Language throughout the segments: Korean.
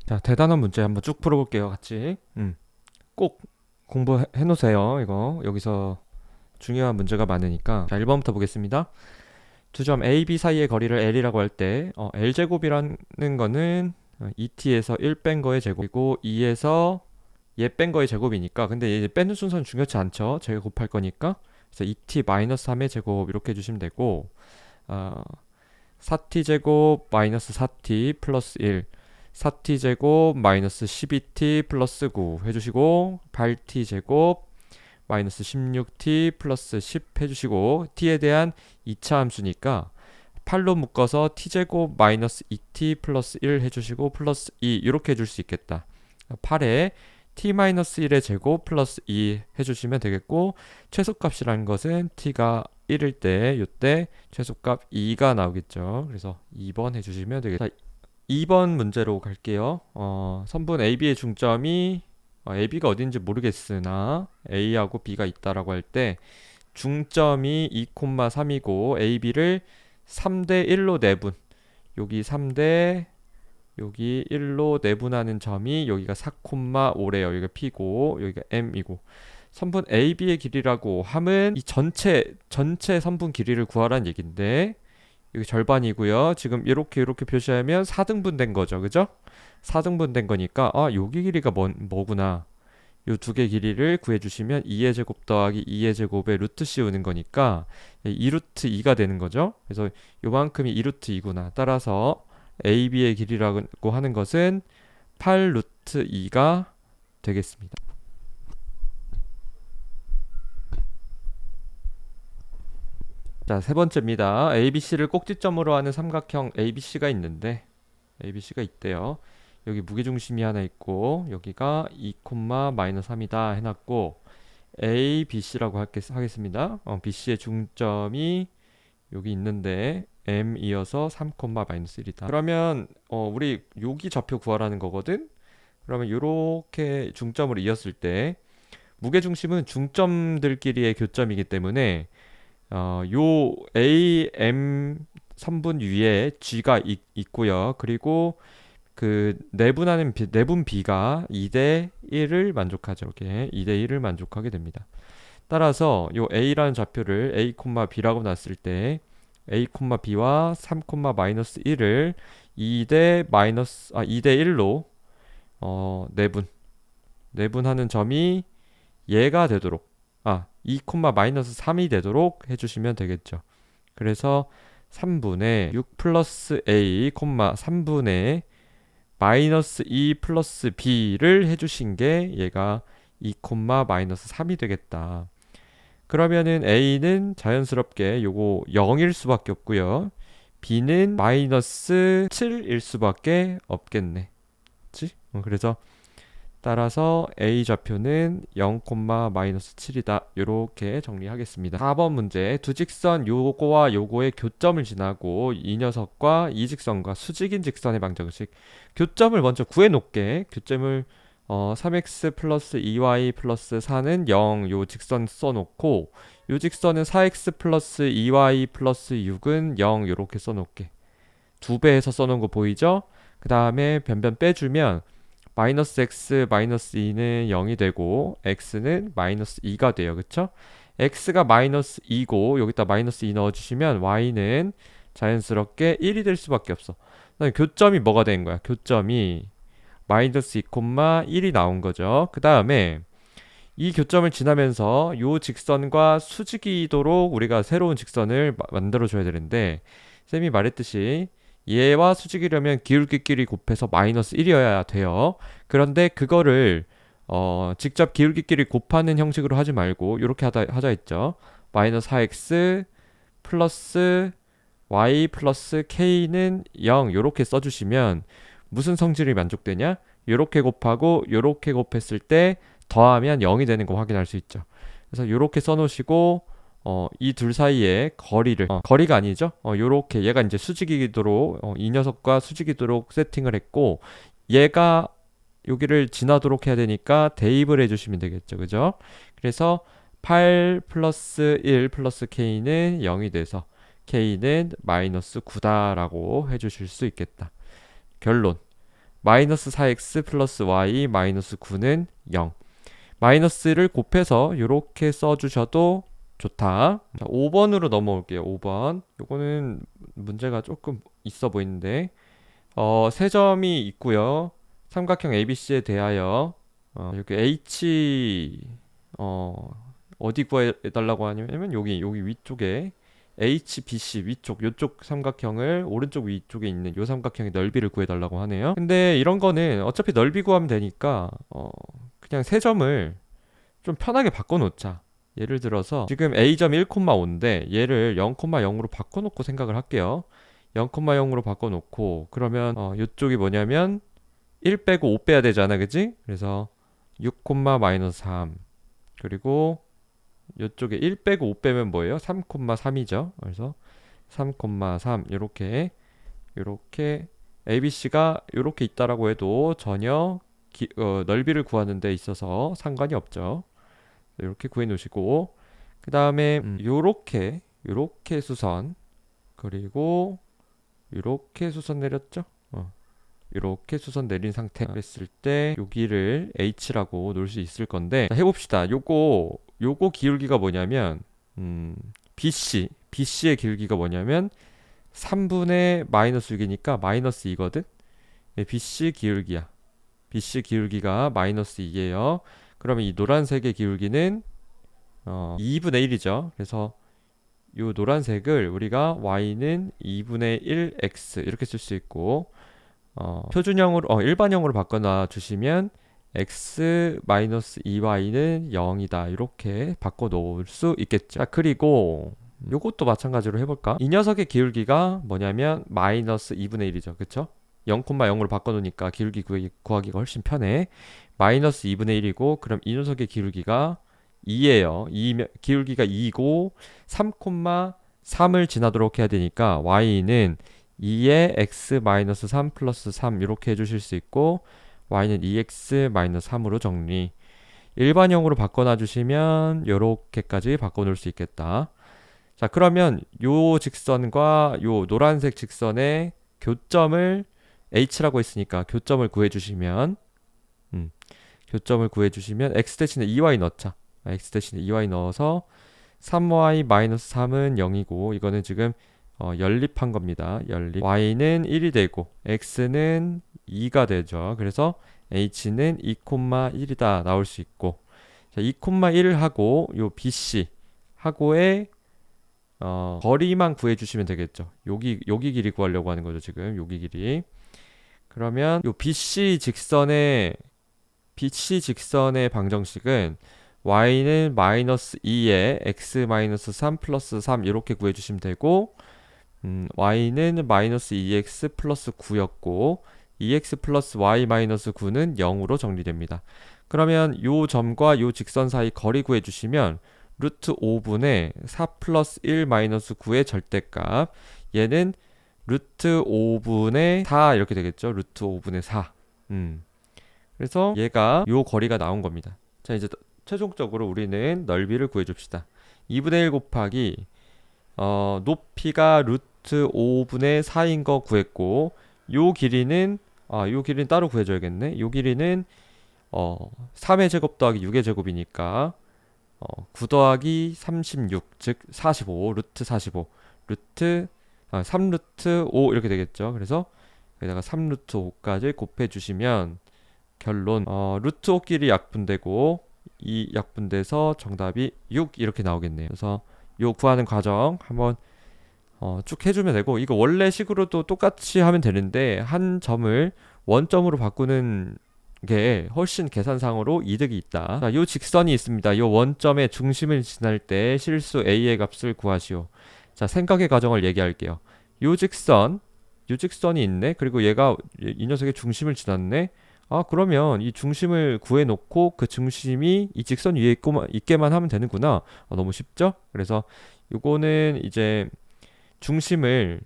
자, 대단한 문제 한번 쭉 풀어볼게요, 같이. 꼭 공부해 놓으세요, 이거. 여기서 중요한 문제가 많으니까. 자, 1번부터 보겠습니다. 두 점 A, B 사이의 거리를 L이라고 할 때, L제곱이라는 거는 2t에서 1 뺀 거의 제곱이고, 2에서 얘 뺀 거의 제곱이니까. 근데 얘 빼는 순서는 중요치 않죠. 제가 곱할 거니까. 그래서 2t-3의 제곱 이렇게 해주시면 되고, 어, 4t 제곱 마이너스 4t 플러스 1 4t 제곱 마이너스 12t 플러스 9 해주시고 8t 제곱 마이너스 16t 플러스 10 해주시고 t에 대한 2차 함수니까 8로 묶어서 t 제곱 마이너스 2t 플러스 1 해주시고 플러스 2 이렇게 해줄 수 있겠다. 8에 t 마이너스 1의 제곱 플러스 2 해주시면 되겠고 최소값이라는 것은 t가 1일 때 이때 최소값 2가 나오겠죠. 그래서 2번 해주시면 되겠다. 2번 문제로 갈게요. 선분 AB의 중점이 AB가 어딘지 모르겠으나 A하고 B가 있다라고 할 때 중점이 2,3이고 AB를 3대 1로 내분 여기 3대 여기 1로 내분하는 점이 여기가 4,5래요. 여기가 P고 여기가 M이고 선분 AB의 길이라고 함은 이 전체 선분 길이를 구하라는 얘긴데 여기 절반이고요. 지금 이렇게 표시하면 4등분 된 거죠. 그죠? 4등분 된 거니까 여기 길이가 뭐구나. 요 두 개 길이를 구해주시면 2의 제곱 더하기 2의 제곱에 루트 씌우는 거니까 2루트 2가 되는 거죠. 그래서 요만큼이 2루트 2구나. 따라서 AB의 길이라고 하는 것은 8루트 2가 되겠습니다. 자, 세 번째입니다. ABC를 꼭지점으로 하는 삼각형 ABC가 있는데 ABC가 있대요. 여기 무게중심이 하나 있고 여기가 2, 마이너스 3이다 해놨고 ABC라고 하겠습니다. BC의 중점이 여기 있는데 M이어서 3, 마이너스 1이다. 그러면 우리 여기 좌표 구하라는 거거든. 그러면 이렇게 중점으로 이었을 때 무게중심은 중점들끼리의 교점이기 때문에 요 AM 선분 위에 G가 있고요. 그리고 그 내분 B가 2대 1을 만족하죠. 이렇게 2대 1을 만족하게 됩니다. 따라서 요 A라는 좌표를 A, B라고 놨을 때 A, B와 3, 마이너스 1을 2대 1로 내분하는 점이 얘가 되도록 2, 마이너스 3이 되도록 해주시면 되겠죠. 그래서 3분의 6 플러스 A, 3분의 마이너스 2 플러스 B를 해주신 게 얘가 2, 마이너스 3이 되겠다. 그러면은 A는 자연스럽게 요거 0일 수밖에 없고요. B는 마이너스 7일 수밖에 없겠네. 그치? 그래서 따라서 A 좌표는 0, 마이너스 7이다. 이렇게 정리하겠습니다. 4번 문제. 두 직선 요거와 요거의 교점을 지나고 이 녀석과 이 직선과 수직인 직선의 방정식. 교점을 먼저 구해놓게. 교점을 3x 플러스 2y 플러스 4는 0. 요 직선 써놓고 요 직선은 4x 플러스 2y 플러스 6은 0. 이렇게 써놓게. 2배 해서 써놓은 거 보이죠? 그 다음에 변변 빼주면 마이너스 x 마이너스 2는 0이 되고 x는 마이너스 2가 돼요. 그쵸? x가 마이너스 2고 여기다 마이너스 2 넣어주시면 y는 자연스럽게 1이 될 수밖에 없어. 교점이 뭐가 된 거야? 교점이 마이너스 2, 1이 나온 거죠. 그 다음에 이 교점을 지나면서 요 직선과 수직이도록 우리가 새로운 직선을 만들어 줘야 되는데 쌤이 말했듯이 얘와 수직이려면 기울기끼리 곱해서 마이너스 1이어야 돼요. 그런데 그거를 직접 기울기끼리 곱하는 형식으로 하지 말고 이렇게 하자 했죠. 마이너스 4x 플러스 y 플러스 k는 0 이렇게 써주시면 무슨 성질이 만족되냐? 이렇게 곱하고 이렇게 곱했을 때 더하면 0이 되는 거 확인할 수 있죠. 그래서 이렇게 써놓으시고 이 둘 사이의 거리를 거리가 아니죠. 요렇게 얘가 이제 수직이도록 이 녀석과 수직이도록 세팅을 했고 얘가 여기를 지나도록 해야 되니까 대입을 해주시면 되겠죠. 그죠? 그래서 8 플러스 1 플러스 k는 0이 돼서 k는 마이너스 9다라고 해주실 수 있겠다. 결론 마이너스 4x 플러스 y 마이너스 9는 0. 마이너스를 곱해서 이렇게 써주셔도 좋다. 자, 5번으로 넘어올게요. 5번. 요거는 문제가 조금 있어 보이는데 세 점이 있고요. 삼각형 ABC에 대하여 이렇게 H 어디 구해달라고 하냐면 여기 위쪽에 HBC 위쪽 요쪽 삼각형을 오른쪽 위쪽에 있는 요 삼각형의 넓이를 구해달라고 하네요. 근데 이런 거는 어차피 넓이 구하면 되니까 그냥 세 점을 좀 편하게 바꿔놓자. 예를 들어서 지금 A점 1,5인데 얘를 0,0으로 바꿔놓고 생각을 할게요. 0,0으로 바꿔놓고 그러면 이쪽이 뭐냐면 1 빼고 5 빼야 되잖아, 그지? 그래서 6, 마이너스 3 그리고 이쪽에 1 빼고 5 빼면 뭐예요? 3,3이죠. 그래서 3,3 이렇게 ABC가 이렇게 있다라고 해도 전혀 넓이를 구하는 데 있어서 상관이 없죠. 이렇게 구해 놓으시고 그 다음에 요렇게 수선 그리고 요렇게 수선 내렸죠. 이렇게 수선 내린 상태 했을 때 여기를 H라고 놓을 수 있을 건데 자, 해봅시다. 요거 기울기가 뭐냐면 BC의 기울기가 뭐냐면 3분의 마이너스 6이니까 마이너스 2거든. 네, BC 기울기가 마이너스 2예요. 그러면 이 노란색의 기울기는 2분의 1이죠. 그래서 이 노란색을 우리가 y는 2분의 1x 이렇게 쓸 수 있고 표준형으로 일반형으로 바꿔놔 주시면 x-2y는 0이다 이렇게 바꿔 놓을 수 있겠죠. 자, 그리고 요것도 마찬가지로 해볼까? 이 녀석의 기울기가 뭐냐면 마이너스 2분의 1이죠. 그쵸? 0,0으로 바꿔놓으니까 기울기 구하기가 훨씬 편해. 마이너스 2분의 1이고 그럼 이 녀석의 기울기가 2예요. 기울기가 2고 3,3을 지나도록 해야 되니까 y는 2의 x-3 플러스 3 이렇게 해주실 수 있고 y는 2x-3으로 정리. 일반형으로 바꿔놔 주시면 이렇게까지 바꿔놓을 수 있겠다. 자, 그러면 요 직선과 요 노란색 직선의 교점을 h라고 했으니까 교점을 구해주시면 x 대신에 2y 넣자. x 대신에 2y 넣어서 3y-3은 0이고 이거는 지금 연립한 겁니다. y는 1이 되고 x는 2가 되죠. 그래서 h는 2,1이다 나올 수 있고 자, 2,1을 하고 요 BC 하고의 거리만 구해주시면 되겠죠. 여기 길이 구하려고 하는 거죠. 지금 여기 길이. 그러면 요 BC 직선의 방정식은 y는 마이너스 2에 x-3 플러스 3 이렇게 구해주시면 되고 y는 마이너스 2x 플러스 9였고 2x 플러스 y 마이너스 9는 0으로 정리됩니다. 그러면 요 점과 요 직선 사이 거리 구해주시면 루트 5분의 4 플러스 1 마이너스 9의 절대값 얘는 루트 5분의 4 이렇게 되겠죠. 루트 5분의 4 그래서 얘가 요 거리가 나온 겁니다. 자, 이제 최종적으로 우리는 넓이를 구해줍시다. 2분의 1 곱하기 높이가 루트 5분의 4인 거 구했고 요 길이는 따로 구해줘야겠네. 요 길이는 3의 제곱 더하기 6의 제곱이니까 9 더하기 36 즉 45 루트 45 3루트 5 이렇게 되겠죠. 그래서 여기다가 3루트 5까지 곱해주시면 결론 루트 5끼리 약분되고 이 약분돼서 정답이 6 이렇게 나오겠네요. 그래서 요 구하는 과정 한번 쭉 해주면 되고 이거 원래 식으로도 똑같이 하면 되는데 한 점을 원점으로 바꾸는 게 훨씬 계산상으로 이득이 있다. 자, 요 직선이 있습니다. 요 원점의 중심을 지날 때 실수 a의 값을 구하시오. 자, 생각의 과정을 얘기할게요. 요 직선이 있네. 그리고 얘가 이 녀석의 중심을 지났네. 그러면 이 중심을 구해놓고 그 중심이 이 직선 위에 있게만 하면 되는구나. 너무 쉽죠? 그래서 요거는 이제 중심을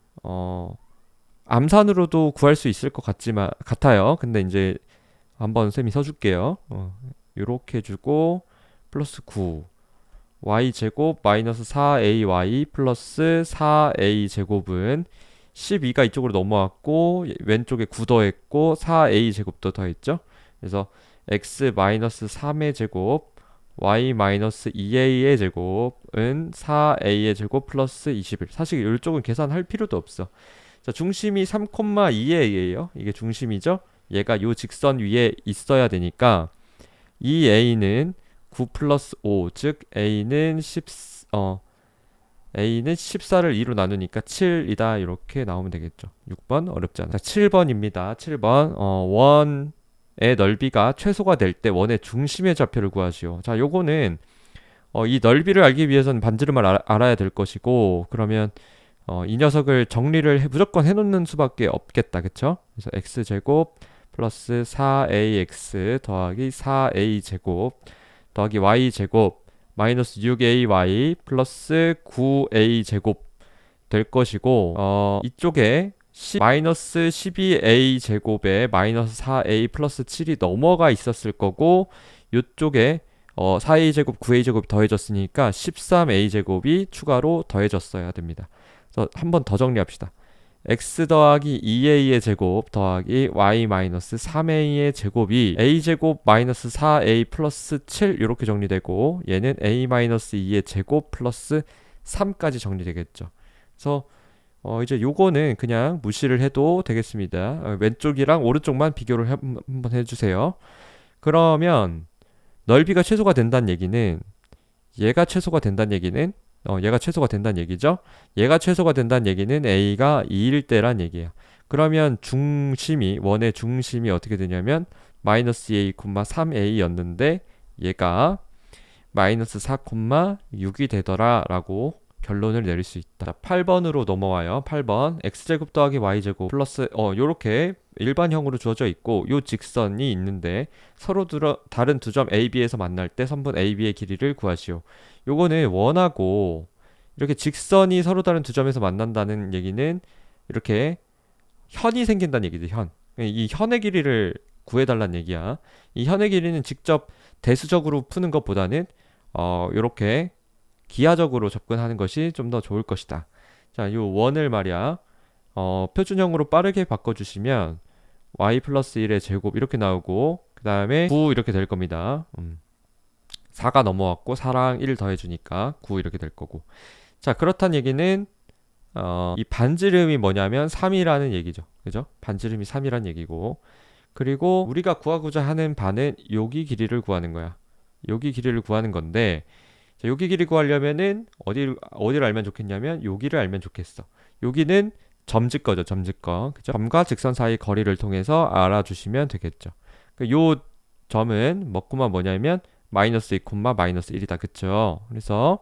암산으로도 구할 수 있을 것 같아요. 근데 이제 한번 쌤이 써줄게요. 요렇게 해주고 플러스 9 y제곱 마이너스 4ay 플러스 4a 제곱은 12가 이쪽으로 넘어왔고 왼쪽에 9 더했고 4a 제곱도 더했죠. 그래서 x-3의 제곱 y-2a의 제곱은 4a의 제곱 플러스 21. 사실 이쪽은 계산할 필요도 없어. 자, 중심이 3,2에요. 이게 중심이죠. 얘가 요 직선 위에 있어야 되니까 이 a는 9 플러스 5, 즉 a는 14를 2로 나누니까 7이다. 이렇게 나오면 되겠죠. 6번 어렵지 않아. 자, 7번입니다. 7번 원의 넓이가 최소가 될 때 원의 중심의 좌표를 구하시오. 자, 요거는 이 넓이를 알기 위해서는 반지름을 알아야 될 것이고, 그러면 이 녀석을 정리를 무조건 해놓는 수밖에 없겠다. 그쵸? 그래서 x제곱 플러스 4ax 더하기 4a제곱 더하기 y제곱 마이너스 6ay 플러스 9a제곱 될 것이고, 이쪽에 마이너스 12a 제곱에 마이너스 4a 플러스 7이 넘어가 있었을 거고, 이쪽에 4a 제곱 9a 제곱이 더해졌으니까 13a 제곱이 추가로 더해졌어야 됩니다. 그래서 한 번 더 정리합시다. x 더하기 2a의 제곱 더하기 y 마이너스 3a의 제곱이 a 제곱 마이너스 4a 플러스 7 이렇게 정리되고, 얘는 a 마이너스 2의 제곱 플러스 3까지 정리되겠죠. 그래서 이제 요거는 그냥 무시를 해도 되겠습니다. 왼쪽이랑 오른쪽만 비교를 한번 해주세요. 그러면 넓이가 최소가 된다는 얘기는 얘가 최소가 된다는 얘기는 얘가 최소가 된다는 얘기죠. 얘가 최소가 된다는 얘기는 a가 2일 때란 얘기예요. 그러면 중심이 원의 중심이 어떻게 되냐면 마이너스 2a, 3a였는데 얘가 마이너스 4,6이 되더라 라고 결론을 내릴 수 있다. 8번으로 넘어와요. 8번 x제곱 더하기 y제곱 플러스 요렇게 일반형으로 주어져 있고, 요 직선이 있는데 서로 다른 두 점 a, b에서 만날 때 선분 a, b의 길이를 구하시오. 요거는 원하고 이렇게 직선이 서로 다른 두 점에서 만난다는 얘기는 이렇게 현이 생긴다는 얘기죠. 현. 이 현의 길이를 구해달라는 얘기야. 이 현의 길이는 직접 대수적으로 푸는 것보다는 요렇게 기하적으로 접근하는 것이 좀 더 좋을 것이다. 자, 요 원을 말이야 표준형으로 빠르게 바꿔주시면 y 플러스 1의 제곱 이렇게 나오고, 그 다음에 9 이렇게 될 겁니다. 4가 넘어왔고 4랑 1 더해주니까 9 이렇게 될 거고. 자, 그렇다는 얘기는 이 반지름이 뭐냐면 3이라는 얘기죠. 그죠? 반지름이 3이라는 얘기고, 그리고 우리가 구하고자 하는 바는 여기 길이를 구하는 거야. 여기 길이를 구하는 건데, 자, 여기 길이 구하려면은 어디를 알면 좋겠냐면 여기를 알면 좋겠어. 여기는 점집 거죠. 점집 거. 그죠? 점과 직선 사이 거리를 통해서 알아주시면 되겠죠. 요 점은 뭐냐면 마이너스 2, 마이너스 1이다. 그쵸? 그래서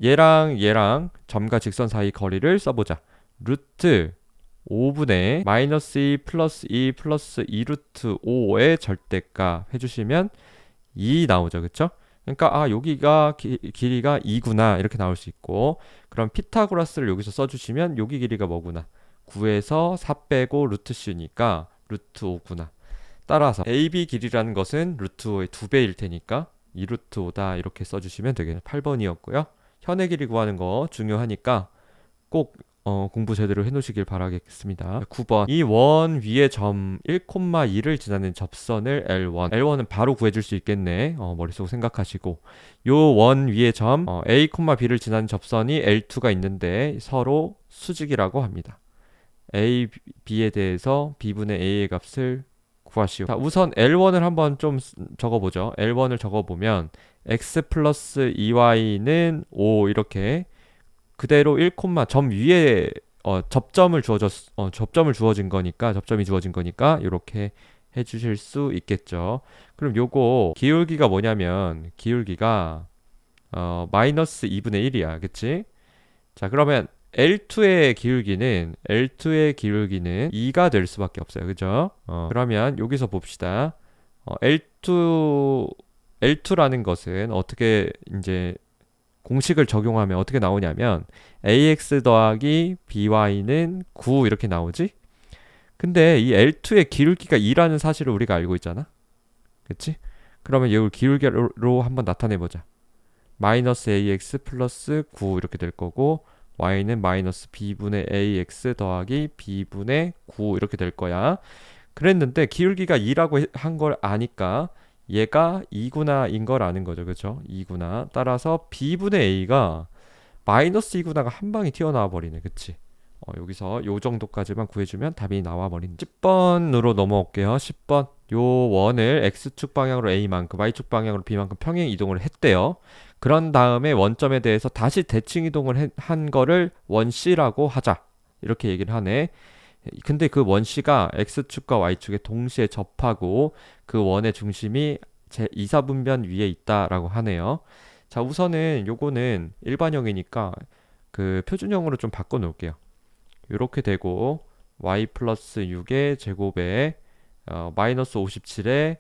얘랑 점과 직선 사이 거리를 써보자. 루트 5분의 마이너스 2 플러스 2 플러스 2 루트 5의 절대값 해주시면 2 나오죠. 그쵸? 그러니까 여기가 길이가 2구나 이렇게 나올 수 있고, 그럼 피타고라스를 여기서 써주시면 여기 길이가 뭐구나, 9에서 4 빼고 루트 c니까 루트 5구나. 따라서 AB 길이라는 것은 루트 5의 2배일 테니까 2루트 5다 이렇게 써주시면 되겠네요. 8번이었고요. 현의 길이 구하는 거 중요하니까 꼭 공부 제대로 해놓으시길 바라겠습니다. 9번 이 원 위의 점 1,2를 지나는 접선을 L1. L1은 바로 구해줄 수 있겠네. 머릿속 생각하시고, 요 원 위의 점 A, B를 지나는 접선이 L2가 있는데 서로 수직이라고 합니다. A, B에 대해서 B분의 A의 값을 구하시오. 자, 우선 L1을 한번 좀 적어보죠. L1을 적어보면 X 플러스 2Y는 5 이렇게 그대로 1, 점 위에 접점을 주어진 거니까, 접점이 주어진 거니까 이렇게 해주실 수 있겠죠. 그럼 요거 기울기가 뭐냐면 기울기가 마이너스 2분의 1이야. 그치? 자, 그러면 L2의 기울기는 2가 될 수밖에 없어요. 그죠? 그러면 여기서 봅시다. L2라는 것은 어떻게 이제 공식을 적용하면 어떻게 나오냐면 ax 더하기 by는 9 이렇게 나오지? 근데 이 L2의 기울기가 2라는 사실을 우리가 알고 있잖아. 그치? 그러면 이걸 기울기로 한번 나타내보자. 마이너스 ax 플러스 9 이렇게 될 거고, y는 마이너스 b분의 ax 더하기 b분의 9 이렇게 될 거야. 그랬는데 기울기가 2라고 한 걸 아니까 얘가 2구나인 걸 아는 거죠. 그죠? 2구나. 따라서 b분의 a가 마이너스 2구나가 한 방에 튀어나와 버리네. 그치? 여기서 요 정도까지만 구해주면 답이 나와 버린. 10번으로 넘어올게요. 10번. 요 원을 x축 방향으로 a만큼, y축 방향으로 b만큼 평행 이동을 했대요. 그런 다음에 원점에 대해서 다시 대칭 이동을 한 거를 원 C라고 하자. 이렇게 얘기를 하네. 근데 그 원 C가 x축과 y축에 동시에 접하고 그 원의 중심이 제 2사분면 위에 있다라고 하네요. 자, 우선은 요거는 일반형이니까 그 표준형으로 좀 바꿔 놓을게요. 이렇게 되고 y 플러스 6의 제곱에 마이너스 57에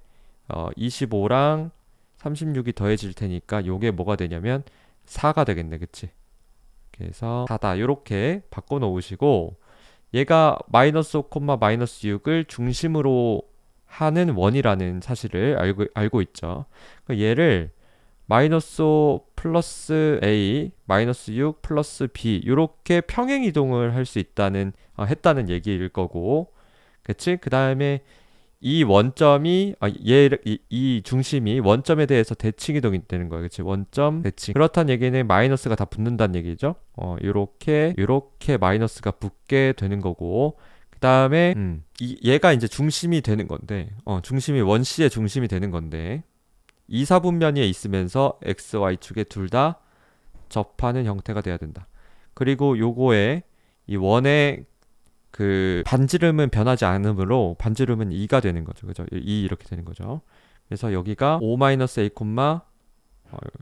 25랑 36이 더해질 테니까 요게 뭐가 되냐면 4가 되겠네. 그치? 그래서 4다. 이렇게 바꿔 놓으시고 얘가 마이너스 5, 마이너스 6을 중심으로 하는 원이라는 사실을 알고 있죠. 얘를 마이너스 5 플러스 a 마이너스 6 플러스 b 이렇게 평행 이동을 할 수 있다는 했다는 얘기일 거고, 그치? 그 다음에 이 원점이 이 중심이 원점에 대해서 대칭 이동이 되는 거예요. 그치? 원점 대칭. 그렇다는 얘기는 마이너스가 다 붙는다는 얘기죠. 요렇게 마이너스가 붙게 되는 거고, 그 다음에 얘가 이제 중심이 되는 건데, 중심이 원C의 중심이 되는 건데 2사분면에 있으면서 x, y축에 둘 다 접하는 형태가 돼야 된다. 그리고 요거에 이 원의 그 반지름은 변하지 않으므로 반지름은 2가 되는 거죠. 그죠? 2 이렇게 되는 거죠. 그래서 여기가 5-a,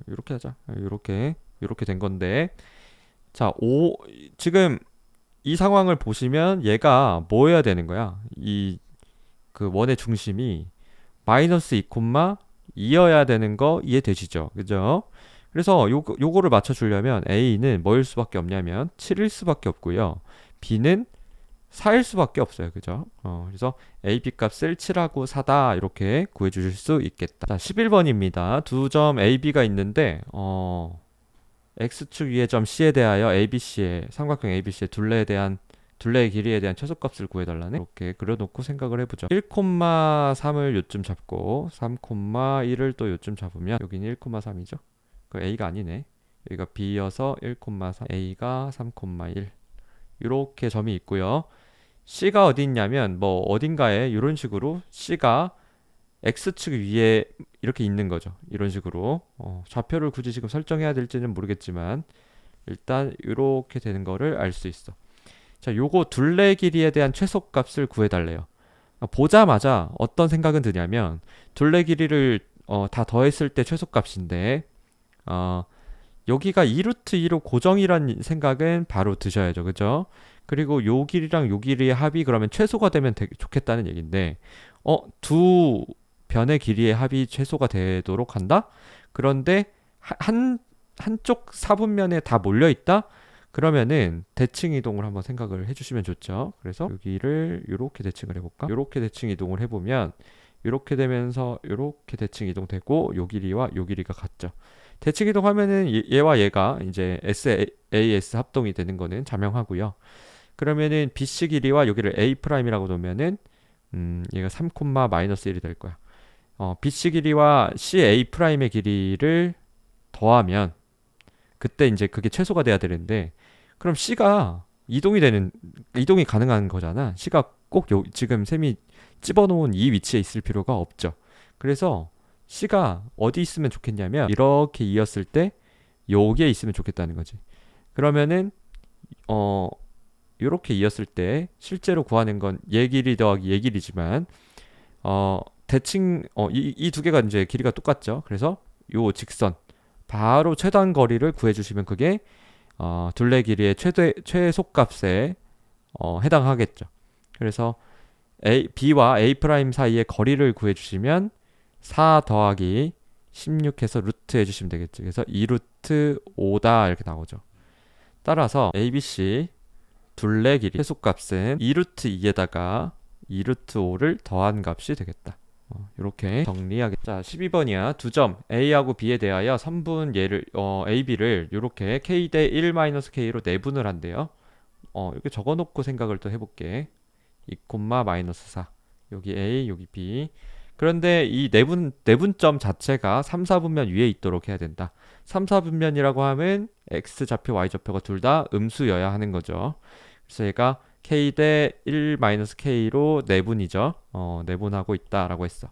이렇게 하자. 이렇게 된 건데, 자, 지금 이 상황을 보시면 얘가 뭐 해야 되는 거야? 이 그 원의 중심이 마이너스 2,2여야 되는 거 이해되시죠? 그죠? 그래서 요거를 맞춰주려면 A는 뭐일 수밖에 없냐면 7일 수밖에 없고요. B는 4일 수밖에 없어요. 그죠? 그래서 A, B 값을 7하고 4다 이렇게 구해주실 수 있겠다. 자, 11번입니다. 두 점 A, B가 있는데 X축 위의 점 C에 대하여 ABC의 삼각형 ABC의 둘레의 길이에 대한 최소값을 구해달라네. 이렇게 그려놓고 생각을 해보죠. 1,3을 요쯤 잡고 3,1을 또 요쯤 잡으면 여기는 1,3이죠. 그 A가 아니네. 여기가 B여서 1,3, A가 3,1 이렇게 점이 있고요. C가 어디 있냐면 뭐 어딘가에 이런 식으로 C가 X축 위에 이렇게 있는 거죠. 이런 식으로 좌표를 굳이 지금 설정해야 될지는 모르겠지만 일단 이렇게 되는 거를 알 수 있어. 자, 요거 둘레 길이에 대한 최소값을 구해달래요. 보자마자 어떤 생각은 드냐면 둘레 길이를 다 더했을 때 최소값인데 여기가 2루트 2로 고정이란 생각은 바로 드셔야죠. 그죠? 그리고 요 길이랑 요 길이의 합이 그러면 최소가 되면 되게 좋겠다는 얘기인데 두 변의 길이의 합이 최소가 되도록 한다? 그런데 한쪽 사분면에 다 몰려있다? 그러면은 대칭 이동을 한번 생각을 해주시면 좋죠. 그래서 여기를 이렇게 대칭을 해볼까? 이렇게 대칭 이동을 해보면 이렇게 되면서 이렇게 대칭 이동되고 요 길이와 요 길이가 같죠. 대칭 이동하면은 얘와 얘가 이제 SAS 합동이 되는 거는 자명하고요. 그러면은 BC 길이와 여기를 A'이라고 놓으면은 얘가 3,-1이 될 거야. BC 길이와 CA'의 길이를 더하면 그때 이제 그게 최소가 돼야 되는데, 그럼 C가 이동이 가능한 거잖아. C가 꼭 지금 셈이 집어놓은 이 위치에 있을 필요가 없죠. 그래서 C가 어디 있으면 좋겠냐면 이렇게 이었을 때 여기에 있으면 좋겠다는 거지. 그러면은 이렇게 이었을 때 실제로 구하는 건 얘 길이 더하기 얘 길이지만 대칭 이 두 개가 이제 길이가 똑같죠. 그래서 요 직선 바로 최단 거리를 구해주시면 그게 둘레 길이의 최소값에 해당하겠죠. 그래서 B와 A' 사이의 거리를 구해주시면 4 더하기 16해서 루트 해주시면 되겠죠. 그래서 2루트 5다 이렇게 나오죠. 따라서 ABC 둘레 길이 최소값은 2루트 2에다가 2루트 5를 더한 값이 되겠다. 이렇게 정리하겠다. 자, 12번이야. 두 점 A하고 B에 대하여 선분 얘를 A, B를 이렇게 K 대 1 마이너스 K로 내분을 한대요. 이렇게 적어놓고 생각을 또 해볼게. 2, 마이너스 4. 여기 A, 여기 B. 그런데 이 내분점 자체가 3, 4분면 위에 있도록 해야 된다. 3, 4분면이라고 하면 X좌표, Y좌표가 둘 다 음수여야 하는 거죠. 그래서 얘가 K 대 1 마이너스 K로 내분이죠. 내분하고 있다라고 했어.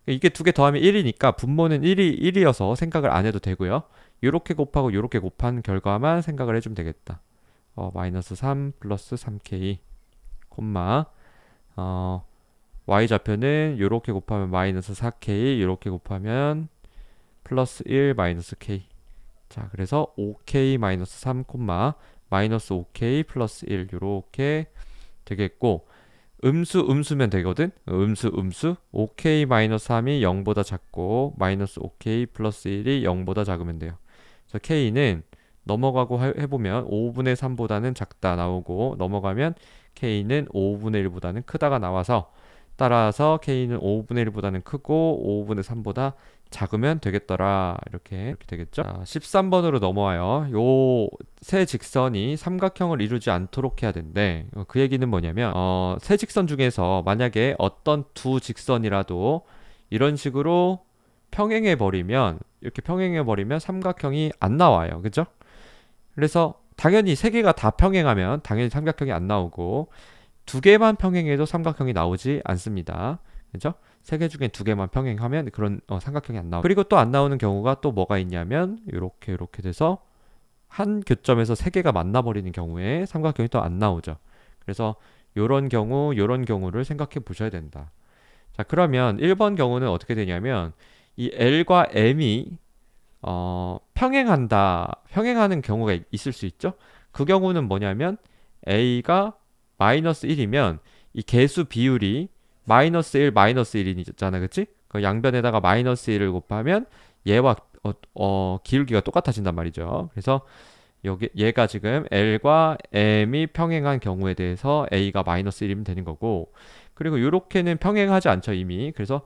이게 두 개 더하면 1이니까 분모는 1이어서 생각을 안 해도 되고요. 요렇게 곱하고 요렇게 곱한 결과만 생각을 해주면 되겠다. 마이너스 3 플러스 3K, 콤마, y좌표는 요렇게 곱하면 마이너스 4K, 요렇게 곱하면 플러스 1 마이너스 K. 자, 그래서 5K 마이너스 3, 마이너스 5K 플러스 1 요렇게 되겠고, 음수면 되거든. 음수 5K 마이너스 3이 0보다 작고 마이너스 5K 플러스 1이 0보다 작으면 돼요. 그래서 K는 넘어가고 해보면 5분의 3보다는 작다 나오고, 넘어가면 K는 5분의 1보다는 크다가 나와서, 따라서 K는 5분의 1보다는 크고 5분의 3보다 작으면 되겠더라. 이렇게 되겠죠. 자, 13번으로 넘어와요. 요 세 직선이 삼각형을 이루지 않도록 해야 되는데, 그 얘기는 뭐냐면 세 직선 중에서 만약에 어떤 두 직선이라도 이런 식으로 평행해 버리면, 이렇게 평행해 버리면 삼각형이 안 나와요. 그죠? 그래서 당연히 세 개가 다 평행하면 당연히 삼각형이 안 나오고, 두 개만 평행해도 삼각형이 나오지 않습니다. 그죠? 세 개 중에 두 개만 평행하면 그런 삼각형이 안 나오고, 그리고 또 안 나오는 경우가 또 뭐가 있냐면 이렇게 돼서 한 교점에서 세 개가 만나버리는 경우에 삼각형이 또 안 나오죠. 그래서 요런 경우를 생각해 보셔야 된다. 자, 그러면 1번 경우는 어떻게 되냐면 이 L과 M이 평행하는 경우가 있을 수 있죠. 그 경우는 뭐냐면 A가 마이너스 1이면 이 개수 비율이 마이너스 1, 마이너스 1이잖아. 그치? 그 양변에다가 마이너스 1을 곱하면 얘와 기울기가 똑같아진단 말이죠. 그래서 얘가 지금 L과 M이 평행한 경우에 대해서 A가 마이너스 1이면 되는 거고, 그리고 이렇게는 평행하지 않죠, 이미. 그래서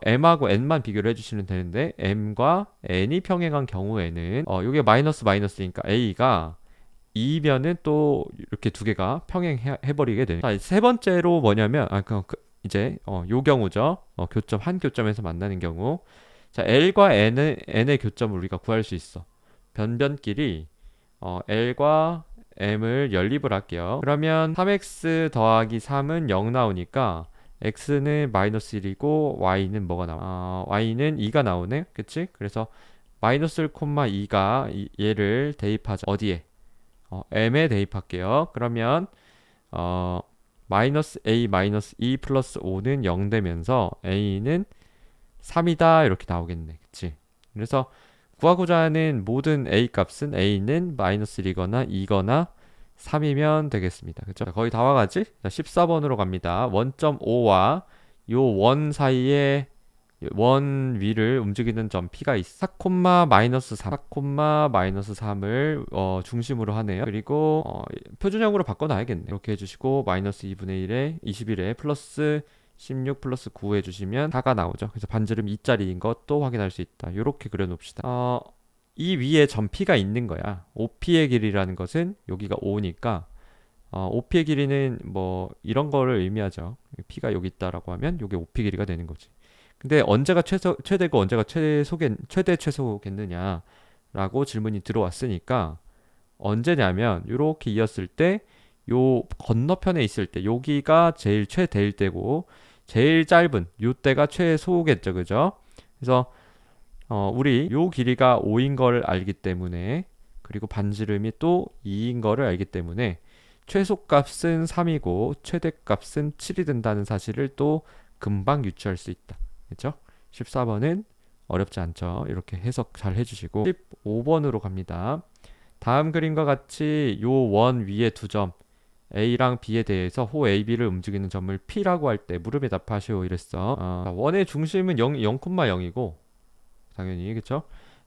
M하고 N만 비교를 해주시면 되는데, M과 N이 평행한 경우에는 이게 마이너스니까 A가 2면은 또 이렇게 두 개가 평행해버리게 되는. 자, 세 번째로 뭐냐면 이제 요 경우죠. 한 교점에서 만나는 경우. 자, L과 N의 교점을 우리가 구할 수 있어. 변변끼리 L과 M을 연립을 할게요. 그러면 3x 더하기 3은 0 나오니까 x는 마이너스 1이고 y는 뭐가 나와? y는 2가 나오네. 그치? 그래서 마이너스 1, 2가 얘를 대입하자. 어디에? m에 대입할게요. 그러면 마이너스 a 마이너스 2 플러스 5는 0 되면서 a는 3이다 이렇게 나오겠네. 그치? 그래서 구하고자 하는 모든 a 값은 a는 마이너스 1이거나 2거나 3이면 되겠습니다. 그쵸? 거의 다 와가지? 자, 14번으로 갑니다. 원점 O와 요 원 사이에 원 위를 움직이는 점 P가 있어. 4, 마이너스 3, 4, 마이너스 3을 중심으로 하네요. 그리고 표준형으로 바꿔놔야겠네. 이렇게 해주시고 마이너스 2분의 1에 21에 플러스 16 플러스 9 해주시면 4가 나오죠. 그래서 반지름 2짜리인 것도 확인할 수 있다. 이렇게 그려놓읍시다. 이 위에 점 P가 있는 거야. OP의 길이라는 것은 여기가 5니까 OP의 길이는 뭐 이런 거를 의미하죠. P가 여기 있다라고 하면 이게 OP 길이가 되는 거지. 근데 언제가 최대고 언제가 최대 최소겠느냐라고 질문이 들어왔으니까, 언제냐면 이렇게 이었을 때 요 건너편에 있을 때 여기가 제일 최대일 때고, 제일 짧은 요 때가 최소겠죠. 그죠? 그래서 우리 요 길이가 5인 걸 알기 때문에, 그리고 반지름이 또 2인 거를 알기 때문에 최소값은 3이고 최대값은 7이 된다는 사실을 또 금방 유추할 수 있다. 그렇죠? 14번은 어렵지 않죠. 이렇게 해석 잘 해주시고 15번으로 갑니다. 다음 그림과 같이 요 원 위에 두 점 A랑 B에 대해서 호 AB를 움직이는 점을 P라고 할 때 무릎에 답하시오 이랬어. 원의 중심은 0,0이고 당연히 그쵸?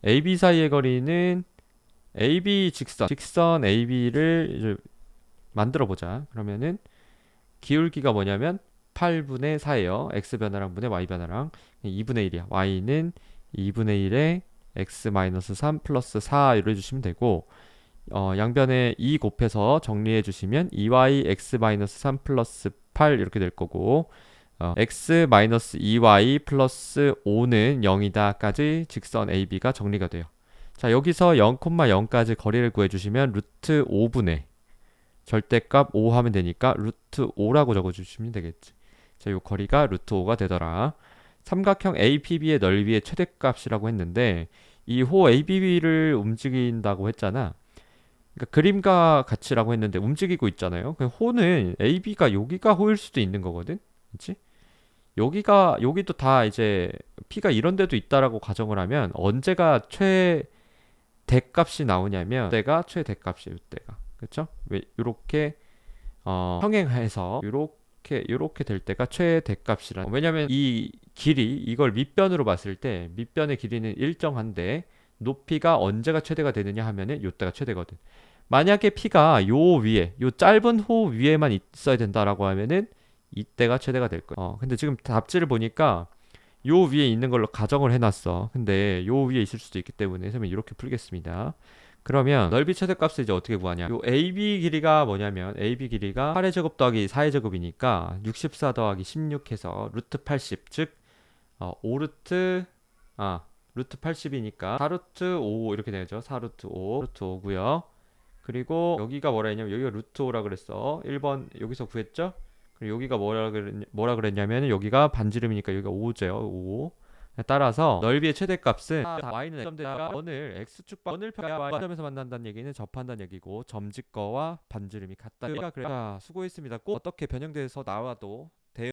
AB 사이의 거리는 AB 직선 AB를 만들어 보자. 그러면은 기울기가 뭐냐면 8분의 4예요. x 변화랑 분의 y 변화랑 2분의 1이야. y는 2분의 1에 x 마이너스 3 플러스 4로 해주시면 되고 양변에 2 곱해서 정리해 주시면 2y x 마이너스 3 플러스 8 이렇게 될 거고 x 마이너스 2y 플러스 5는 0이다까지 직선 AB가 정리가 돼요. 자, 여기서 0,0까지 거리를 구해주시면 루트 5분의 절대값 5 하면 되니까 루트 5라고 적어주시면 되겠지. 자, 요 거리가 루트 5가 되더라. 삼각형 APB의 넓이의 최대값이라고 했는데 이 호 AB를 움직인다고 했잖아. 그러니까 그림과 같이라고 했는데 움직이고 있잖아요. 그 호는 AB가 여기가 호일 수도 있는 거거든. 그렇지? 여기도 다 이제 P가 이런 데도 있다라고 가정을 하면 언제가 최대값이 나오냐면 이때가 최대값이에요. 이때가. 그렇죠? 왜 요렇게 평행해서 요렇게 될 때가 최대값이라. 왜냐면 이 길이 이걸 밑변으로 봤을 때 밑변의 길이는 일정한데 높이가 언제가 최대가 되느냐 하면은 요때가 최대거든. 만약에 P가 요 위에 요 짧은 호 위에만 있어야 된다라고 하면은 이때가 최대가 될 거야. 근데 지금 답지를 보니까 요 위에 있는 걸로 가정을 해놨어. 근데 요 위에 있을 수도 있기 때문에 그러면 이렇게 풀겠습니다. 그러면 넓이 최대값을 이제 어떻게 구하냐? 요 AB 길이가 뭐냐면 AB 길이가 8의 제곱 더하기 4의 제곱이니까 64 더하기 16 해서 루트 80, 즉 5루트 루트 80이니까 4루트 5 이렇게 되죠. 4루트 5 루트 5고요. 그리고 여기가 뭐라 했냐면 여기가 루트 5라 그랬어. 1번 여기서 구했죠? 그리고 여기가 뭐라 그랬냐면 여기가 반지름이니까 여기가 5죠. 5. 따라서 넓이의 최대값은 y는 점대가 원을 x축과 원을 점에서 만난다는 얘기는 접한다는 얘기고 점직거와 반지름이 같다. 그래. 자, 수고했습니다. 꼭 어떻게 변형돼서 나와도